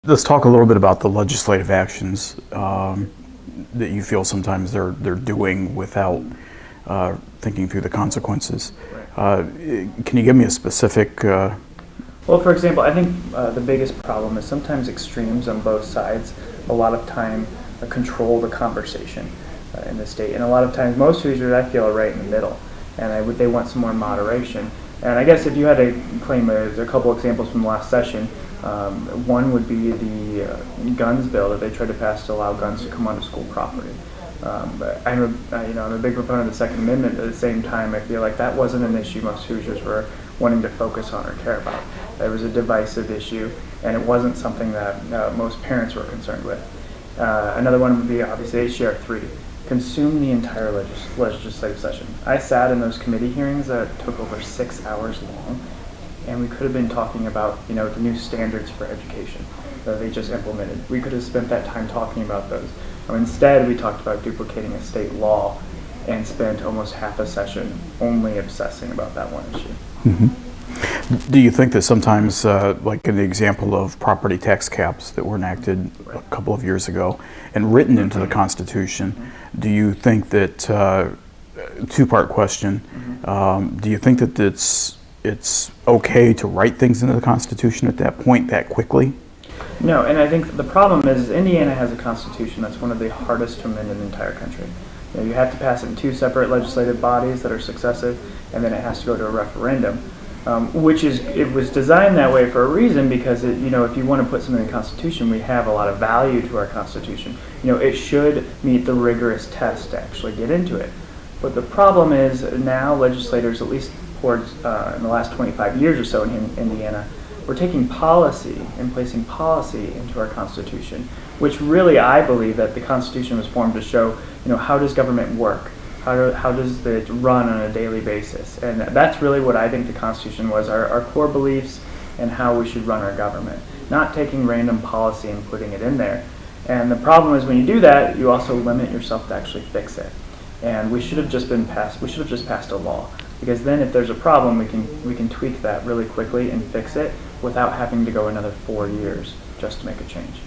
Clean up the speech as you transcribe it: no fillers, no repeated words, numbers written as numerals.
Let's talk a little bit about the legislative actions that you feel sometimes they're doing without thinking through the consequences. Can you give me a specific? Well, for example, I think the biggest problem is sometimes extremes on both sides. A lot of time control the conversation in the state, and a lot of times most Hoosiers I feel are right in the middle, and they want some more moderation. And I guess if you had to claim, there's a couple examples from the last session. One would be the guns bill that they tried to pass to allow guns to come onto school property. But I'm a big proponent of the Second Amendment. At the same time, I feel like that wasn't an issue most Hoosiers were wanting to focus on or care about. It was a divisive issue, and it wasn't something that most parents were concerned with. Another one would be obviously HJR 3. Consume the entire legislative session. I sat in those committee hearings that took over 6 hours long, and we could have been talking about the new standards for education that they just implemented. We could have spent that time talking about those. Instead, we talked about duplicating a state law and spent almost half a session only obsessing about that one issue. Mm-hmm. Do you think that sometimes, like in the example of property tax caps that were enacted a couple of years ago and written into the Constitution, do you think that, two-part question, do you think that it's okay to write things into the Constitution at that point that quickly? No, and I think the problem is Indiana has a constitution that's one of the hardest to amend in the entire country. You have to pass it in two separate legislative bodies that are successive, and then it has to go to a referendum, it was designed that way for a reason, because if you want to put something in the Constitution, we have a lot of value to our Constitution. It should meet the rigorous test to actually get into it. But the problem is now legislators, at least towards in the last 25 years or so in Indiana, we're taking policy and placing policy into our Constitution, which really I believe that the Constitution was formed to show, how does government work? How does it run on a daily basis? And that's really what I think the Constitution was, our core beliefs and how we should run our government, not taking random policy and putting it in there. And the problem is when you do that, you also limit yourself to actually fix it. And we should have just passed a law, because then if there's a problem, we can tweak that really quickly and fix it without having to go another 4 years just to make a change.